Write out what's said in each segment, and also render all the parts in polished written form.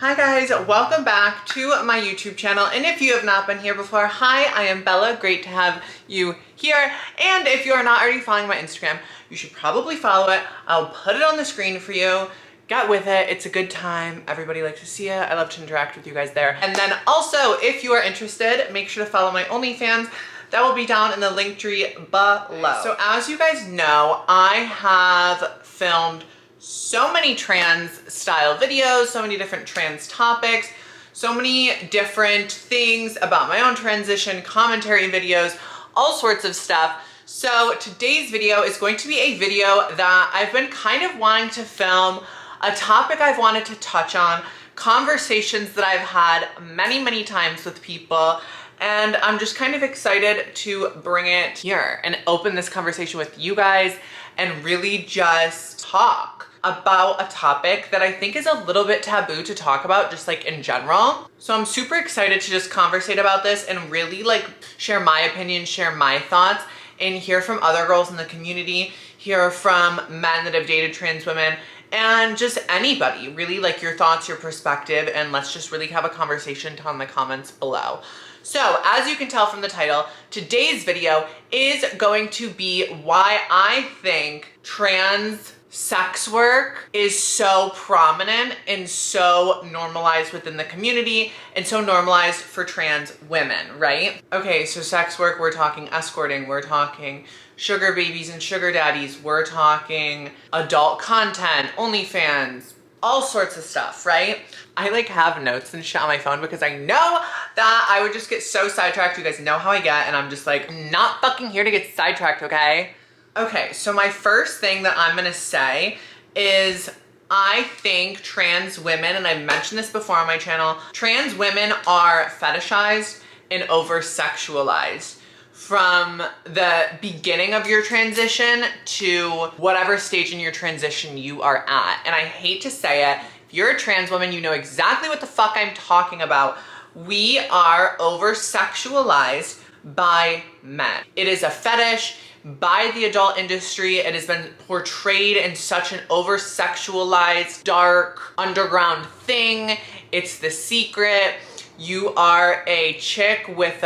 Hi guys, welcome back to my YouTube channel, and if you have not been here before, hi, I am Bella, great to have you here, and if you are not already following my Instagram, you should probably follow it. I'll put it on the screen for you. Get with it, it's a good time, everybody likes to see it, I love to interact with you guys there. And then also, if you are interested, make sure to follow my OnlyFans. That will be down in the link tree below. So as you guys know, I have filmed so many trans style videos, so many different trans topics, so many different things about my own transition, commentary videos, all sorts of stuff. So today's video is going to be a video that I've been kind of wanting to film, a topic I've wanted to touch on, conversations that I've had many times with people, and I'm just kind of excited to bring it here and open this conversation with you guys and really just talk about a topic that I think is a little bit taboo to talk about, just like in general. So I'm super excited to just conversate about this and really like share my opinion, share my thoughts, and hear from other girls in the community, hear from men that have dated trans women, and just anybody, really, like your thoughts, your perspective, and let's just really have a conversation down in the comments below. So as you can tell from the title, today's video is going to be why I think trans sex work is so prominent and so normalized within the community and so normalized for trans women, right? Okay, so sex work, we're talking escorting, we're talking sugar babies and sugar daddies, we're talking adult content, OnlyFans, all sorts of stuff, right? I like have notes and shit on my phone because I know that I would just get so sidetracked. You guys know how I get, and I'm just like, not fucking here to get sidetracked, okay? Okay, so my first thing that I'm gonna say is I think trans women, and I've mentioned this before on my channel, trans women are fetishized and over-sexualized from the beginning of your transition to whatever stage in your transition you are at. And I hate to say it, if you're a trans woman, you know exactly what the fuck I'm talking about. We are over-sexualized by men. It is a fetish by the adult industry. It has been portrayed in such an over-sexualized, dark, underground thing. It's the secret. You are a chick with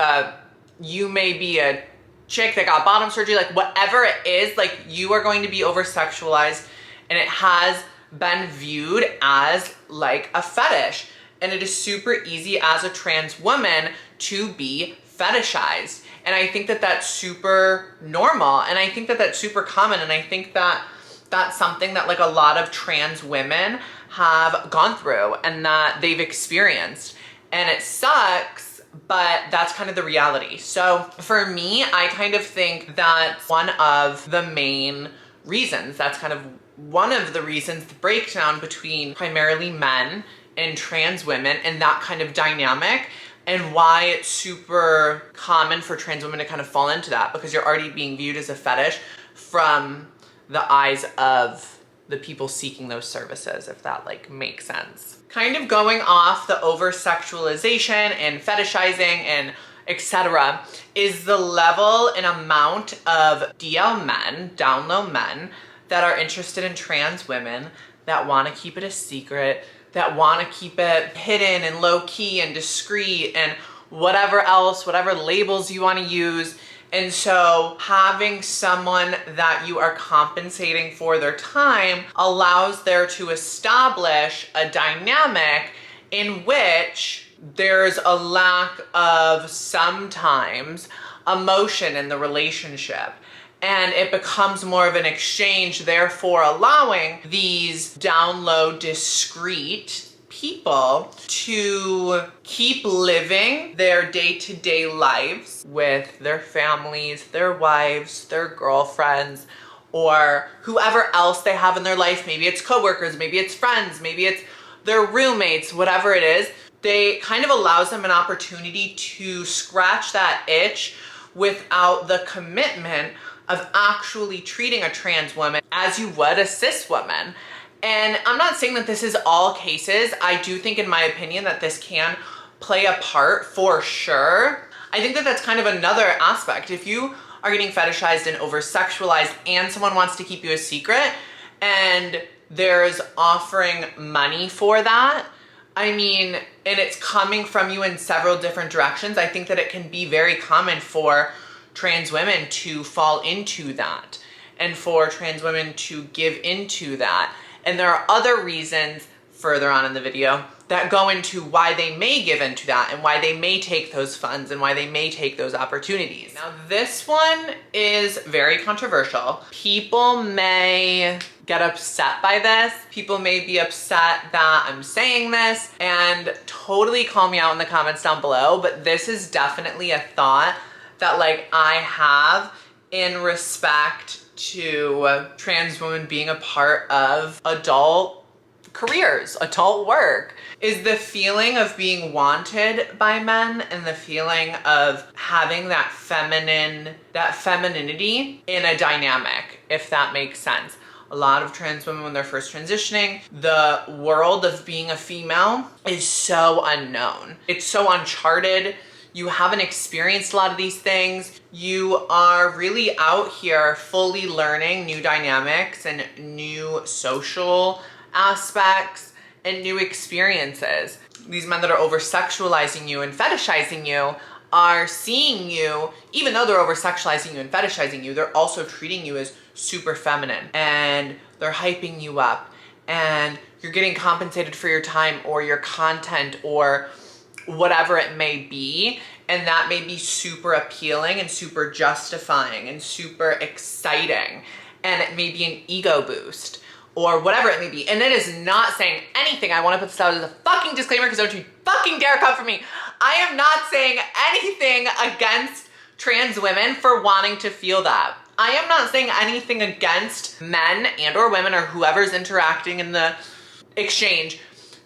you may be a chick that got bottom surgery, like whatever it is, like you are going to be over-sexualized, and it has been viewed as like a fetish. And it is super easy as a trans woman to be fetishized. And I think that that's super normal, and I think that that's super common, and I think that that's something that like a lot of trans women have gone through and that they've experienced. And it sucks, but that's kind of the reality. So for me, I kind of think that's one of the main reasons. That's kind of one of the reasons, the breakdown between primarily men and trans women and that kind of dynamic, and why it's super common for trans women to kind of fall into that, because you're already being viewed as a fetish from the eyes of the people seeking those services, if that like makes sense. Kind of going off the over-sexualization and fetishizing and etc. is the level and amount of DL men, down low men, that are interested in trans women, that want to keep it a secret, that want to keep it hidden and low-key and discreet and whatever else, whatever labels you want to use. And so having someone that you are compensating for their time allows there to establish a dynamic in which there's a lack of sometimes emotion in the relationship. And it becomes more of an exchange, therefore allowing these down low, discreet people to keep living their day-to-day lives with their families, their wives, their girlfriends, or whoever else they have in their life. Maybe it's coworkers, maybe it's friends, maybe it's their roommates, whatever it is. They kind of allows them an opportunity to scratch that itch without the commitment of actually treating a trans woman as you would a cis woman. And I'm not saying that this is all cases. I do think, in my opinion, that this can play a part for sure. I think that that's kind of another aspect. If you are getting fetishized and over-sexualized and someone wants to keep you a secret and there's offering money for that, I mean, and it's coming from you in several different directions. I think that it can be very common for trans women to fall into that and for trans women to give into that. And there are other reasons further on in the video that go into why they may give into that and why they may take those funds and why they may take those opportunities. Now, this one is very controversial. People may get upset by this. People may be upset that I'm saying this, and totally call me out in the comments down below, but this is definitely a thought that like I have in respect to trans women being a part of adult careers, adult work, is the feeling of being wanted by men and the feeling of having that femininity in a dynamic, if that makes sense. A lot of trans women, when they're first transitioning, the world of being a female is so unknown. It's so uncharted. You haven't experienced a lot of these things. You are really out here fully learning new dynamics and new social aspects and new experiences. These men that are over-sexualizing you and fetishizing you are seeing you, even though they're over-sexualizing you and fetishizing you, they're also treating you as super feminine, and they're hyping you up, and you're getting compensated for your time or your content or whatever it may be, and that may be super appealing and super justifying and super exciting, and it may be an ego boost or whatever it may be. And it is not saying anything. I want to put this out as a fucking disclaimer because don't you fucking dare come for me. I am not saying anything against trans women for wanting to feel that. I am not saying anything against men and or women or whoever's interacting in the exchange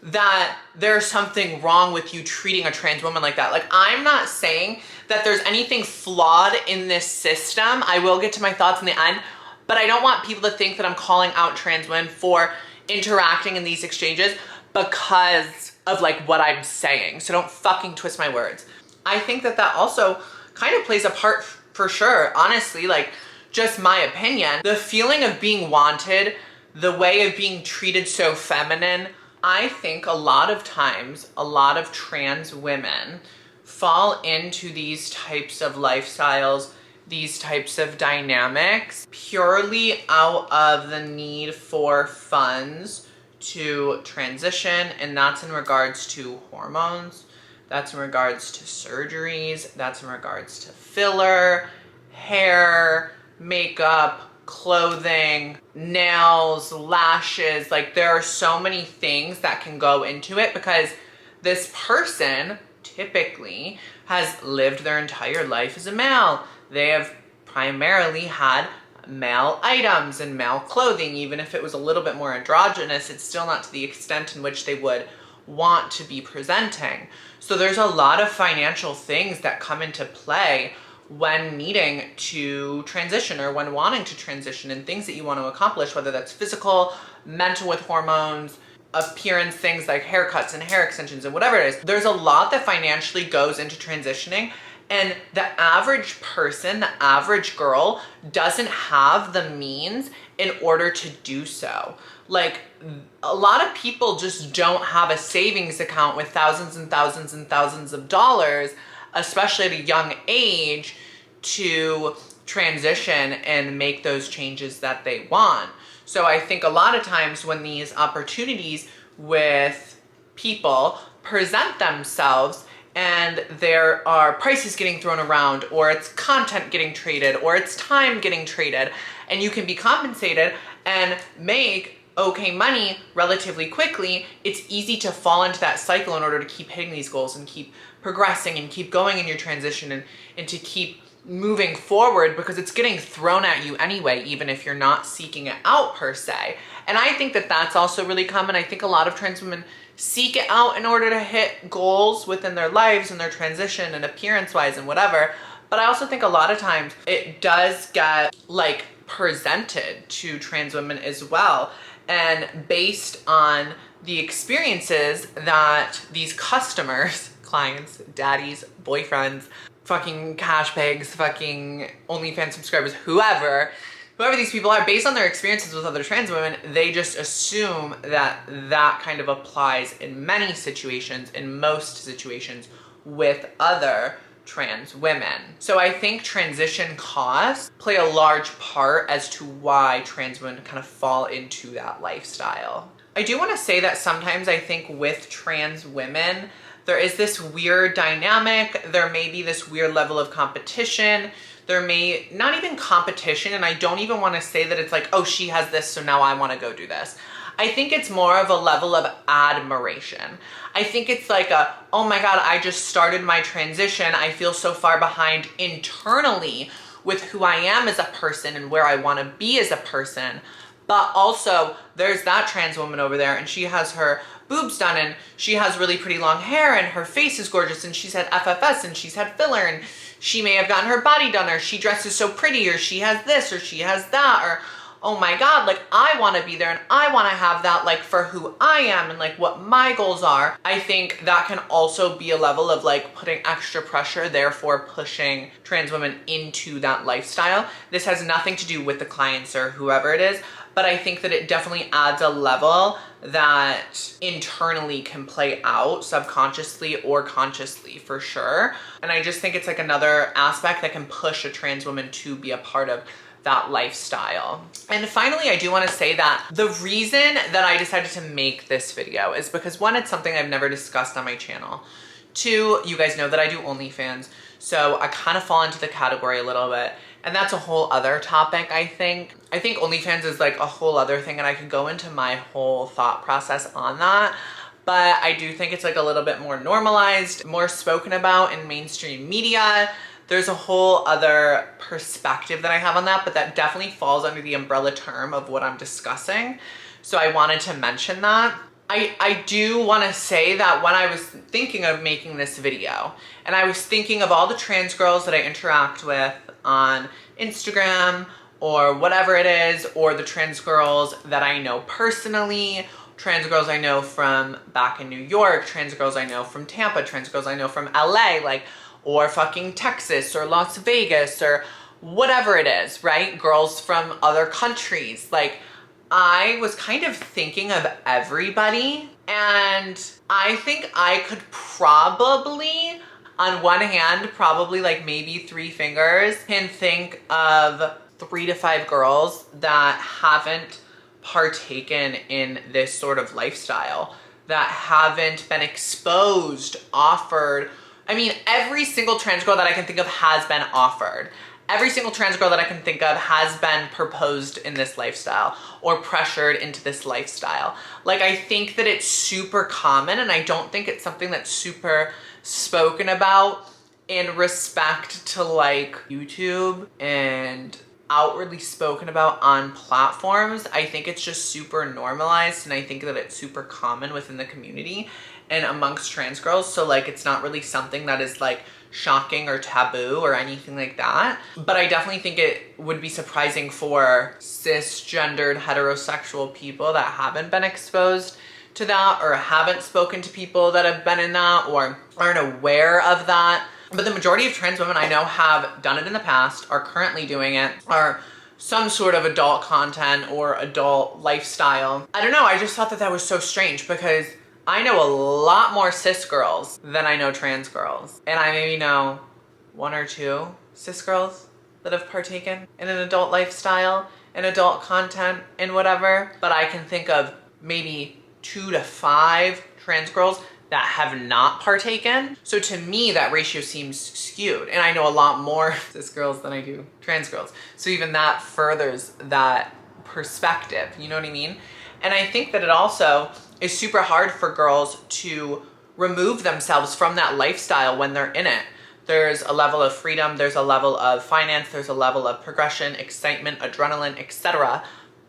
that there's something wrong with you treating a trans woman like that. Like, I'm not saying that there's anything flawed in this system. I will get to my thoughts in the end, but I don't want people to think that I'm calling out trans women for interacting in these exchanges because of like what I'm saying. So don't fucking twist my words. I think that that also kind of plays a part for sure. Honestly, like, just my opinion, the feeling of being wanted, the way of being treated so feminine, I think a lot of times, a lot of trans women fall into these types of lifestyles, these types of dynamics, purely out of the need for funds to transition, and that's in regards to hormones, that's in regards to surgeries, that's in regards to filler, hair, makeup, clothing, nails, lashes. Like, there are so many things that can go into it because this person typically has lived their entire life as a male. They have primarily had male items and male clothing. Even if it was a little bit more androgynous, it's still not to the extent in which they would want to be presenting. So there's a lot of financial things that come into play when needing to transition or when wanting to transition, and things that you want to accomplish, whether that's physical, mental with hormones, appearance, things like haircuts and hair extensions and whatever it is. There's a lot that financially goes into transitioning, and the average person, the average girl, doesn't have the means in order to do so. Like, a lot of people just don't have a savings account with thousands and thousands and thousands of dollars, especially at a young age, to transition and make those changes that they want. So I think a lot of times when these opportunities with people present themselves and there are prices getting thrown around, or it's content getting traded, or it's time getting traded, and you can be compensated and make okay money relatively quickly, it's easy to fall into that cycle in order to keep hitting these goals and keep progressing and keep going in your transition and to keep moving forward, because it's getting thrown at you anyway, even if you're not seeking it out per se. And I think that that's also really common. I think a lot of trans women seek it out in order to hit goals within their lives and their transition and appearance wise and whatever. But I also think a lot of times it does get like presented to trans women as well. And based on the experiences that these customers, clients, daddies, boyfriends, fucking cash pigs, fucking OnlyFans subscribers, whoever, whoever these people are, based on their experiences with other trans women, they just assume that that kind of applies in many situations, in most situations, with other trans women. So I think transition costs play a large part as to why trans women kind of fall into that lifestyle. I do want to say that sometimes I think with trans women, there is this weird dynamic. There may be this weird level of competition. There may not even competition, and I don't even want to say that it's like, oh, she has this, so now I want to go do this. I think it's more of a level of admiration. I think it's like a, oh my God, I just started my transition. I feel so far behind internally with who I am as a person and where I want to be as a person. But also, there's that trans woman over there, and she has her boobs done, and she has really pretty long hair, and her face is gorgeous, and she's had FFS, and she's had filler, and she may have gotten her body done, or she dresses so pretty, or she has this, or she has that, or oh my God, like I want to be there and I want to have that, like for who I am and like what my goals are. I think that can also be a level of like putting extra pressure, therefore pushing trans women into that lifestyle. This has nothing to do with the clients or whoever it is, but I think that it definitely adds a level that internally can play out subconsciously or consciously for sure. And I just think it's like another aspect that can push a trans woman to be a part of that lifestyle. And finally, I do want to say that the reason that I decided to make this video is because one, it's something I've never discussed on my channel. Two, you guys know that I do OnlyFans, so I kind of fall into the category a little bit. And that's a whole other topic, I think. I think OnlyFans is like a whole other thing, and I could go into my whole thought process on that. But I do think it's like a little bit more normalized, more spoken about in mainstream media. There's a whole other perspective that I have on that, but that definitely falls under the umbrella term of what I'm discussing. So I wanted to mention that. I do want to say that when I was thinking of making this video, and I was thinking of all the trans girls that I interact with on Instagram or whatever it is, or the trans girls that I know personally, trans girls I know from back in New York, trans girls I know from Tampa, trans girls I know from LA, like, or fucking Texas or Las Vegas or whatever it is, right? Girls from other countries. Like, I was kind of thinking of everybody, and I think I could probably, on one hand, probably like maybe 3 fingers, can think of 3 to 5 girls that haven't partaken in this sort of lifestyle, that haven't been exposed, offered. I mean, every single trans girl that I can think of has been offered. Every single trans girl that I can think of has been proposed in this lifestyle or pressured into this lifestyle. Like, I think that it's super common, and I don't think it's something that's super spoken about in respect to like YouTube and outwardly spoken about on platforms. I think it's just super normalized, and I think that it's super common within the community and amongst trans girls. So like, it's not really something that is like shocking or taboo or anything like that. But I definitely think it would be surprising for cisgendered heterosexual people that haven't been exposed to that, or haven't spoken to people that have been in that, or aren't aware of that. But the majority of trans women I know have done it in the past, are currently doing it, are some sort of adult content or adult lifestyle. I don't know, I just thought that that was so strange, because I know a lot more cis girls than I know trans girls. And I maybe know 1 or 2 cis girls that have partaken in an adult lifestyle, in adult content, and whatever. But I can think of maybe 2 to 5 trans girls that have not partaken. So to me, that ratio seems skewed. And I know a lot more cis girls than I do trans girls. So even that furthers that perspective, you know what I mean? And I think that it also is super hard for girls to remove themselves from that lifestyle when they're in it. There's a level of freedom, there's a level of finance, there's a level of progression, excitement, adrenaline, etc.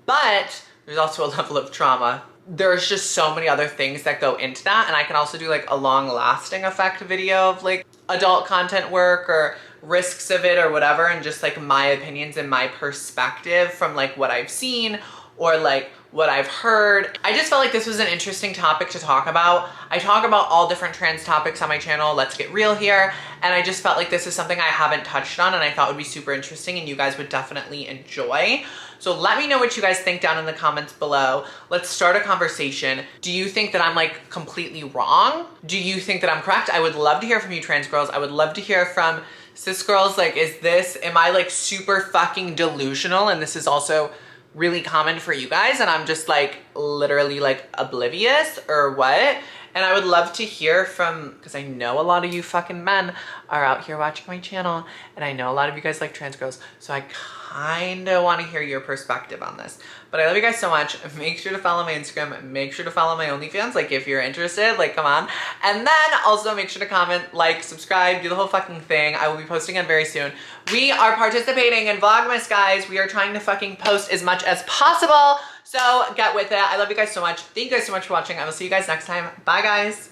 But there's also a level of trauma. There's just so many other things that go into that. And I can also do like a long lasting effect video of like adult content work or risks of it or whatever, and just like my opinions and my perspective from like what I've seen, or like what I've heard. I just felt like this was an interesting topic to talk about. I talk about all different trans topics on my channel, let's get real here, and I just felt like this is something I haven't touched on and I thought would be super interesting and you guys would definitely enjoy. So let me know what you guys think down in the comments below. Let's start a conversation. Do you think that I'm like completely wrong? Do you think that I'm correct? I would love to hear from you trans girls. I would love to hear from cis girls. Like, am I like super fucking delusional and this is also really common for you guys and I'm just like literally like oblivious or what? And I would love to hear from, because I know a lot of you fucking men are out here watching my channel and I know a lot of you guys like trans girls, so I kind of want to hear your perspective on this. But I love you guys so much. Make sure to follow my Instagram. Make sure to follow my OnlyFans, like if you're interested, like come on. And then also make sure to comment, like, subscribe, do the whole fucking thing. I will be posting again very soon. We are participating in Vlogmas, guys. We are trying to fucking post as much as possible. So get with it. I love you guys so much. Thank you guys so much for watching. I will see you guys next time. Bye, guys.